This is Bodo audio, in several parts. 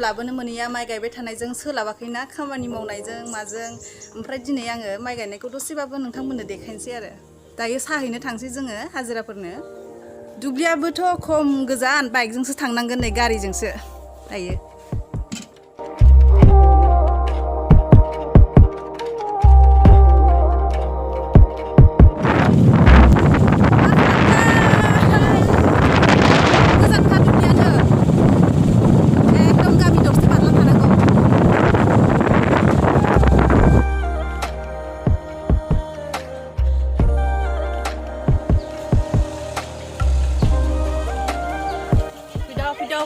लाबोनो मोनैया माइ गायबाय थानायजों सोलाबाखैना खामानि मावनायजों माजों ओमफ्राय दिनै आङो माइ गायनायखौ दसेबाबो नोंथांमोननो देखायनोसै आरो दायो साहैनो थांसै जोङो हाजिराफोरनो दुब्लियाबोथ' खम गोजान बाइकजोंसो थांनांगोन नै गारिजोंसो दायो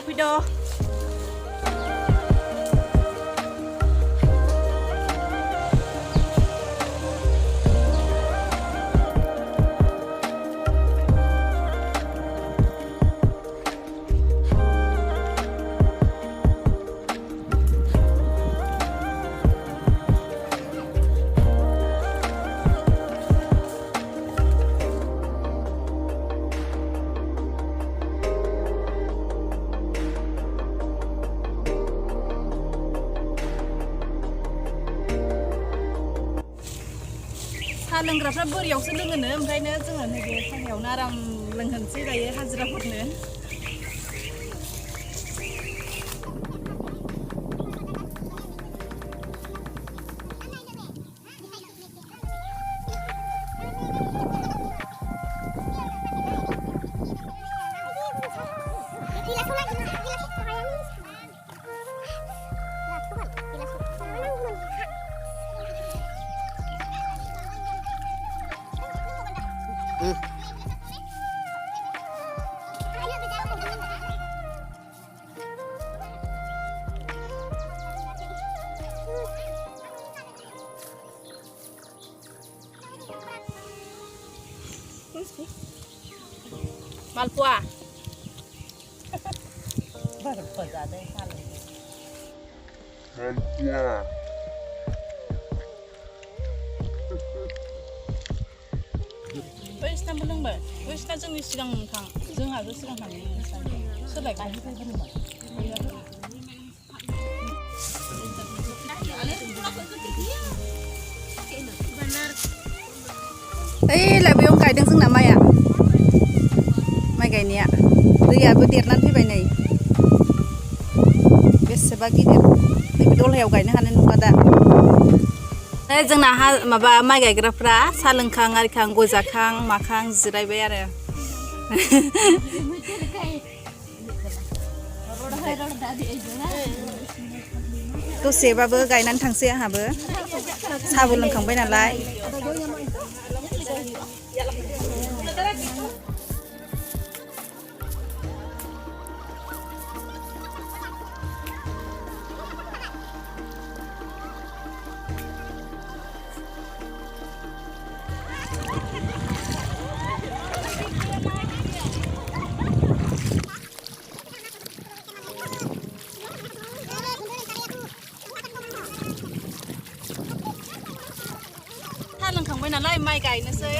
Pido. साहा लोंग्राफ्रा बोरियावसो लोङोनो ओमफ्रायनो जोङो नैबे साहायावनो आराम लोंहोनोसै दायो हाजिराफोरनो Malpua. Malpua. Wesna belum ber. Wesna जोंनि सिगां थां. जोंहाबो सिगां थांनो सोलायबाय. ओइलाय बेयाव गायदों जोंना माइआ माइ गायनाया दैयाबो देरनानै फैबाय नै बेसेबा गिदिर नैबे दलहायाव गायनो हानाय नंला दा जोंना माबा माइ गायग्राफ्रा साहा लोंखां आरिखां गय जाखां माखां जिरायबाय आरो दसेबाबो गायनानै थांसै आंहाबो साहाबो लोंखांबाय नालाय लोंखांबाय नालाय माइ गायनोसै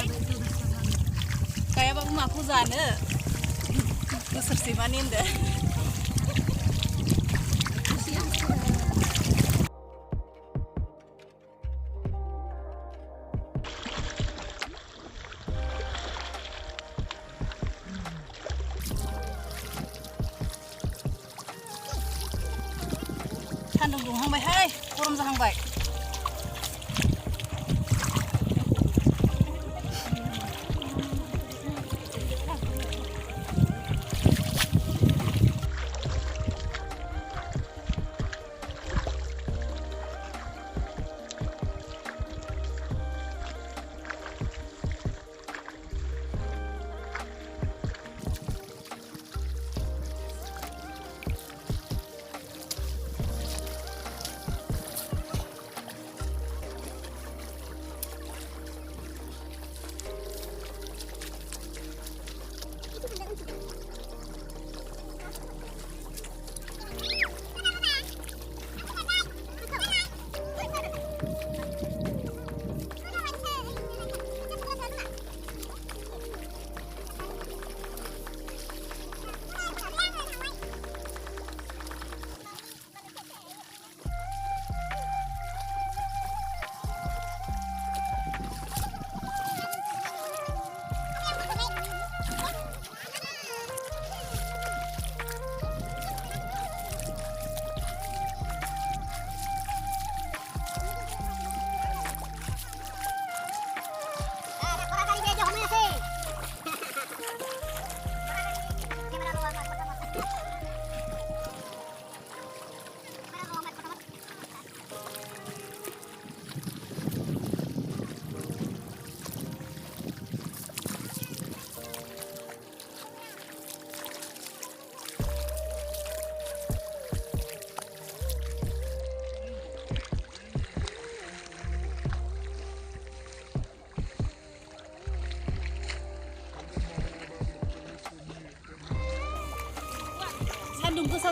गायाबाबो माखौ जानो बोसोरसे मानि होनदो सान्दुं दुंहांबायहाय गरम जाहांबाय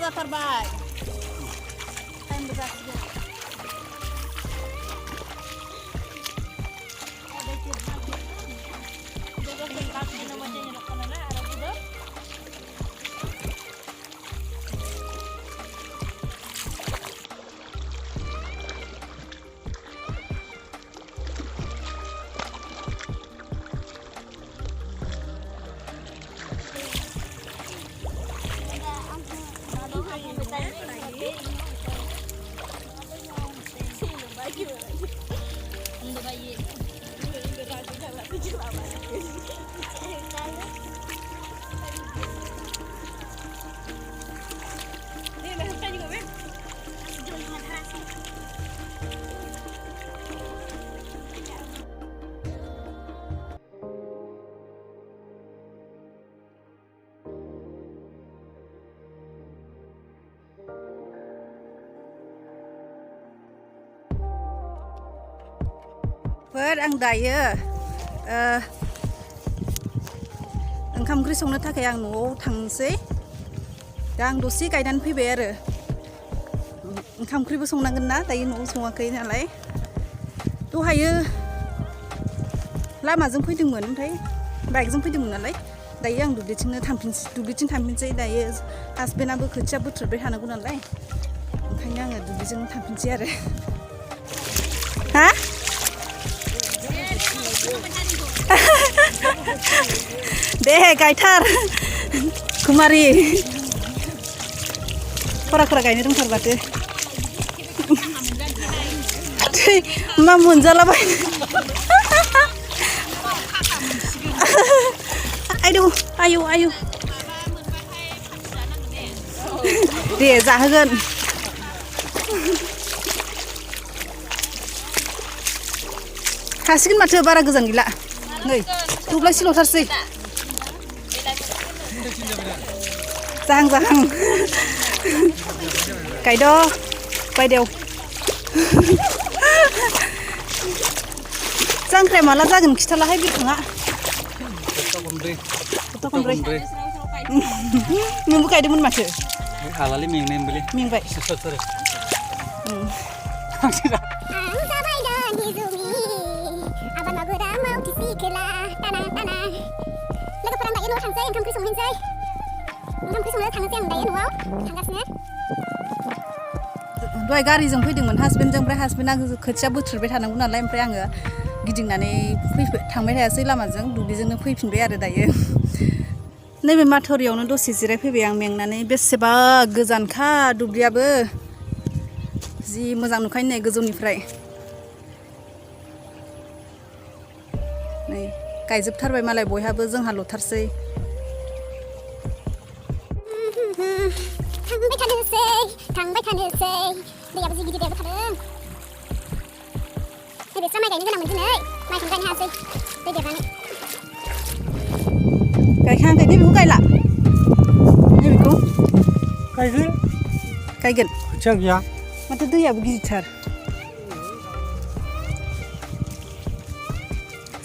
जाथारबाय टाइमबो जासिगोन आं दायो ओंखाम ओंख्रि संनो थाखाय आं न'आव थांसै दा आं दसे गायनानै फैबाय आरो ओंखाम ओंख्रिबो संनांगोन ना दायो न'आव सङाखै नालाय दहायो लामाजों फैदोंमोन ओमफ्राय बाइकजों फैदोंमोन नालाय दायो आं दुब्लिथिं थांफिनसै दायो हासबेन्डआबो खोथिया बुथुमबाय थानांगौ नालाय ओंखायनो आङो दुब्लिजों थांफिनसै आरो हा दे गायथार कुमारी खरा गायनो रोंथार माथो मा मोनजालाबाय आयौ दे जाहोगोन हासिगोन माथो बारा गोजान गैला नै दब्लायसेल'थारसै जाहां गायद' बायदेव जांख्राया माला जागोन खिथालाहाय बिरखाङा खनब्रै नोंबो गायदोंमोन माथो हालालै मेंबाय दहाय गारिजों फैदोंमोन हासबेन्डजों ओमफ्राय हासबेन्डआ खोथिया बुथुमबाय थानांगौ नालाय ओमफ्राय आङो गिदिंनानै थांबाय थायासै लामाजों दुब्लिजोंनो फैफिनबाय आरो दायो नैबे माथोरियावनो दसे जिरायफैबाय आं मेंनानै बेसेबा गोजानखा दुब्लियाबो जि मोजां नुखायो नै गोजौनिफ्राय नै गायजोबथारबाय मालाय बयहाबो जोंहा ल'थारसै थांबाय थानोसै दैयाबो जि गिदिर देरबोखादों नैबे माइ गायनो गोनांमोन दिनै माइखौनो गायनो हायासै दै देरनानै गायखाङाखै नैबेखौ गायला नैबेखौ गायगोन खोथिया गैया माथो दैयाबो गिदिरथार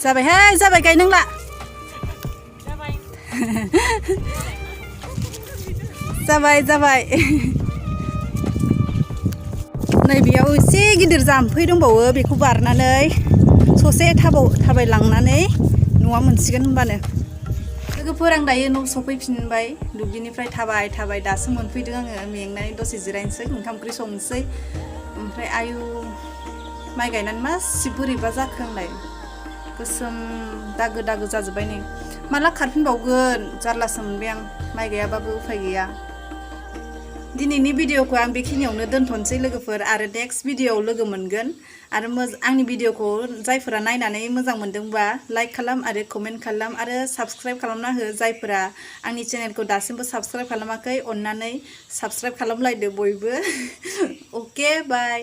जाबाय गायनांला जाबाय नै बेयाव एसे गिदिर जाम्फै दंबावो बेखौ बारनानै ससे थाबायलांनानै न'आ मोनसिगोन होनबानो लोगोफोर आं दायो न' सफैफिनबाय दुब्लिनिफ्राय थाबाय दासो मोनफैदों आङो मेंनानै दसे जिरायनोसै ओंखाम ओंख्रि संनोसै ओमफ्राय आयु माइ गायनानै मासि बोरैबा जाखो आंलाय गोसोम दागो जाजोब्बाय नै माला खारफिनबावगोन जारलासो मोनबाय आं माइ गायाबाबो उफाय गैया दिनैनि भिडिअखौ आं बेखिनियावनो दोनथ'नोसै लोगोफोर आरो नेक्स्ट भिडिअआव लोगो मोनगोन आरो आंनि भिडिअखौ जायफोरा नायनानै मोजां मोनदोंबा लाइक खालाम आरो कमेन्ट खालाम आरो साबस्क्राइब खालामना हो जायफोरा आंनि चेनेलखौ दासिमबो साबस्क्राइब खालामाखै अन्नानै साबस्क्राइब खालामलायदो बयबो अके बाय